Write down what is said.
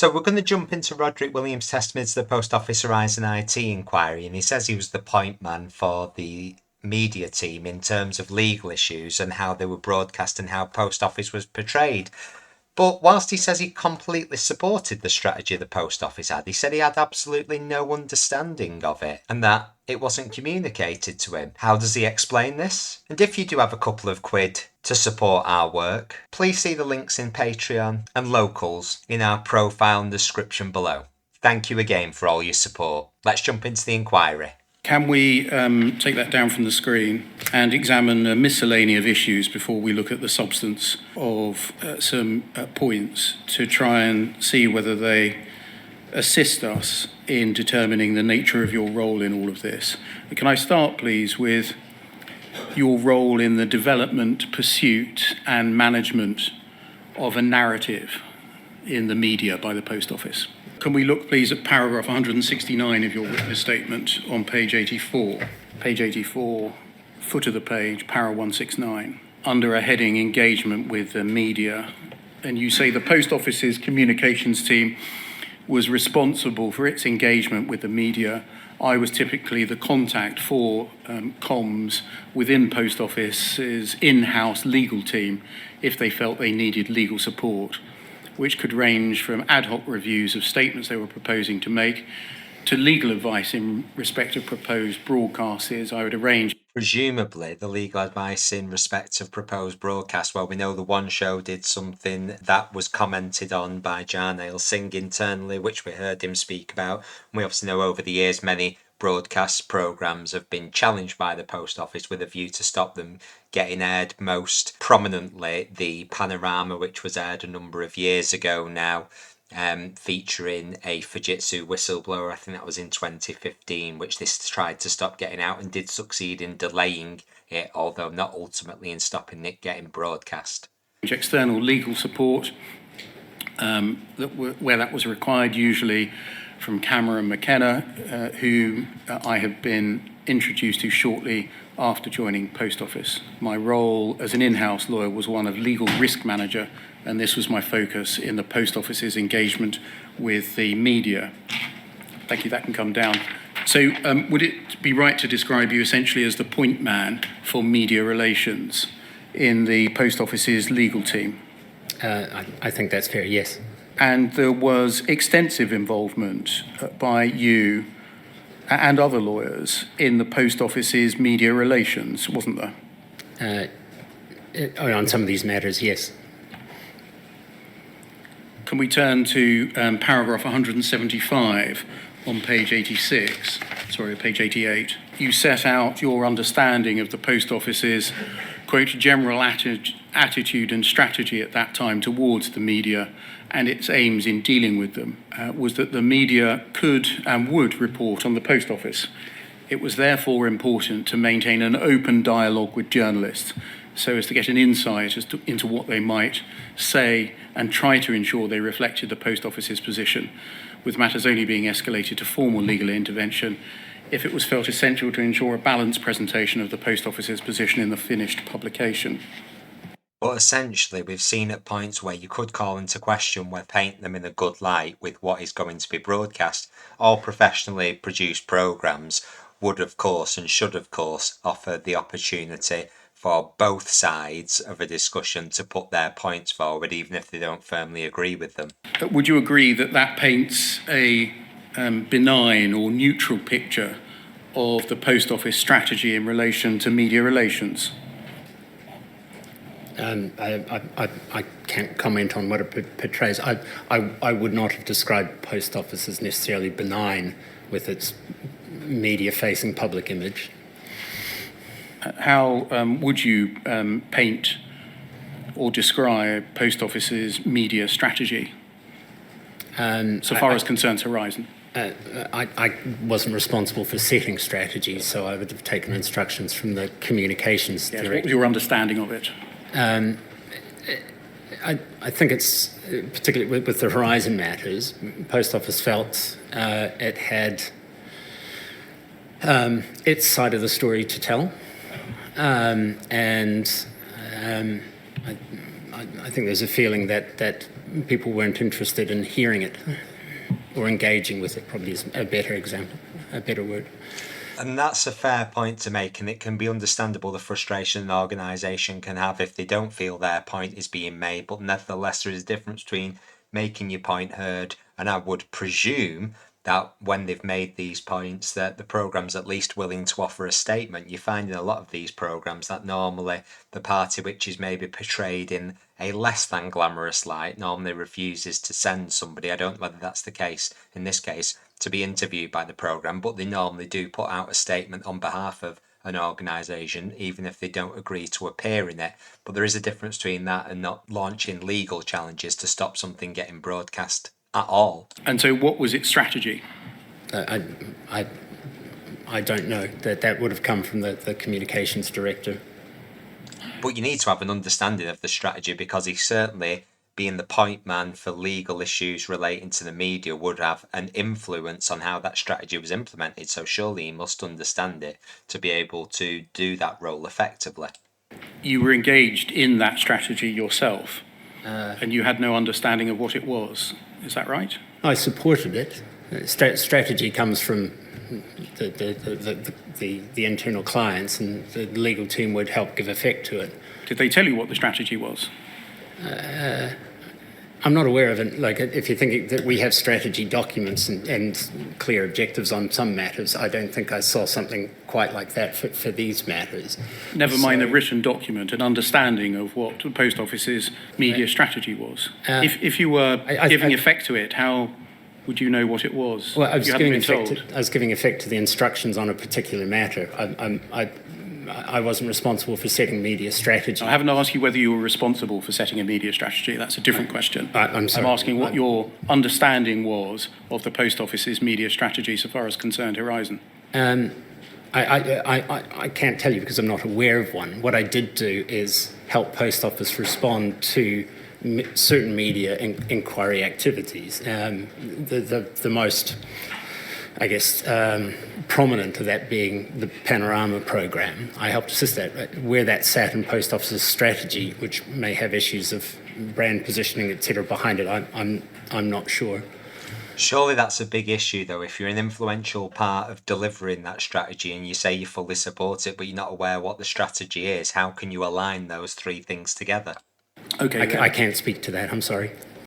So we're going to jump into Rodric Williams' testimony to the Post Office Horizon IT inquiry, and he says he was the point man for the media team in terms of legal issues and how they were broadcast and how Post Office was portrayed. But whilst he says he completely supported the strategy the Post Office had, he said he had absolutely no understanding of it and that it wasn't communicated to him. How does he explain this? And if you do have a couple of quid to support our work, please see the links in Patreon and locals in our profile and description below. Thank you again for all your support. Let's jump into the inquiry. Can we take that down from the screen and examine a miscellany of issues before we look at the substance of some points to try and see whether they assist us in determining the nature of your role in all of this? Can I start, please, with your role in the development, pursuit and management of a narrative in the media by the Post Office? Can we look, please, at paragraph 169 of your witness statement on page 84? Page 84, foot of the page, para 169, under a heading, engagement with the media. And you say the Post Office's communications team was responsible for its engagement with the media. I was typically the contact for comms within Post Office's in-house legal team if they felt they needed legal support, which could range from ad hoc reviews of statements they were proposing to make to legal advice in respect of proposed broadcasts. I would arrange. Presumably, the legal advice in respect of proposed broadcast, well, we know the One Show did something that was commented on by Jarnail Singh internally, which we heard him speak about. We obviously know over the years many broadcast programmes have been challenged by the Post Office with a view to stop them getting aired. Most prominently, the Panorama, which was aired a number of years ago now, featuring a Fujitsu whistleblower. I think that was in 2015, which this tried to stop getting out and did succeed in delaying it, although not ultimately in stopping it getting broadcast. External legal support where that was required, usually from Cameron McKenna, who I have been introduced to shortly after joining Post Office. My role as an in-house lawyer was one of legal risk manager, and this was my focus in the Post Office's engagement with the media. Thank you, that can come down. So would it be right to describe you essentially as the point man for media relations in the Post Office's legal team? I think that's fair, yes. And there was extensive involvement by you and other lawyers in the Post Office's media relations, wasn't there? On some of these matters, yes. Can we turn to paragraph 175 on page 86? Sorry, page 88. You set out your understanding of the Post Office's, quote, general attitude and strategy at that time towards the media and its aims in dealing with them was that the media could and would report on the Post Office. It was therefore important to maintain an open dialogue with journalists so as to get an insight into what they might say and try to ensure they reflected the Post Office's position, with matters only being escalated to formal legal intervention if it was felt essential to ensure a balanced presentation of the Post Office's position in the finished publication. But essentially, we've seen at points where you could call into question where paint them in a good light with what is going to be broadcast. All professionally produced programmes would, of course, and should, of course, offer the opportunity for both sides of a discussion to put their points forward, even if they don't firmly agree with them. Would you agree that that paints a benign or neutral picture of the Post Office strategy in relation to media relations? I can't comment on what it portrays. I would not have described Post Office as necessarily benign with its media-facing public image. How would you paint or describe Post Office's media strategy so far as concerns Horizon? I wasn't responsible for setting strategy, so I would have taken instructions from the communications director. What was your understanding of it? I think it's, particularly with the Horizon matters, Post Office felt it had its side of the story to tell. And I think there's a feeling that people weren't interested in hearing it or engaging with it. Probably is a better example, a better word. And that's a fair point to make, and it can be understandable the frustration an organisation can have if they don't feel their point is being made. But nevertheless, there is a difference between making your point heard, and I would presume that when they've made these points, that the programme's at least willing to offer a statement. You find in a lot of these programmes that normally the party which is maybe portrayed in a less than glamorous light normally refuses to send somebody. I don't know whether that's the case in this case, to be interviewed by the programme, but they normally do put out a statement on behalf of an organisation, even if they don't agree to appear in it. But there is a difference between that and not launching legal challenges to stop something getting broadcast at all. And so what was its strategy? I don't know. That would have come from the communications director. But you need to have an understanding of the strategy, because he certainly, being the point man for legal issues relating to the media, would have an influence on how that strategy was implemented. So surely he must understand it to be able to do that role effectively. You were engaged in that strategy yourself, and you had no understanding of what it was. Is that right? I supported it. Strategy comes from the internal clients, and the legal team would help give effect to it. Did they tell you what the strategy was? I'm not aware of it. Like, if you think that we have strategy documents and clear objectives on some matters, I don't think I saw something quite like that for these matters. Never mind the written document, an understanding of what the Post Office's media strategy was. If you were giving effect to it, how would you know what it was? Well, I was giving effect to the instructions on a particular matter. I wasn't responsible for setting media strategy. I haven't asked you whether you were responsible for setting a media strategy. That's a different question. I'm sorry. I'm asking what your understanding was of the Post Office's media strategy so far as concerned Horizon. I can't tell you because I'm not aware of one. What I did do is help Post Office respond to certain media inquiry activities. The most, I guess, prominent of that being the Panorama program. I helped assist that. Where that sat in Post Office's strategy, which may have issues of brand positioning, etc., behind it, I'm not sure. Surely that's a big issue, though. If you're an influential part of delivering that strategy and you say you fully support it, but you're not aware what the strategy is, how can you align those three things together? Okay. I can't speak to that. I'm sorry.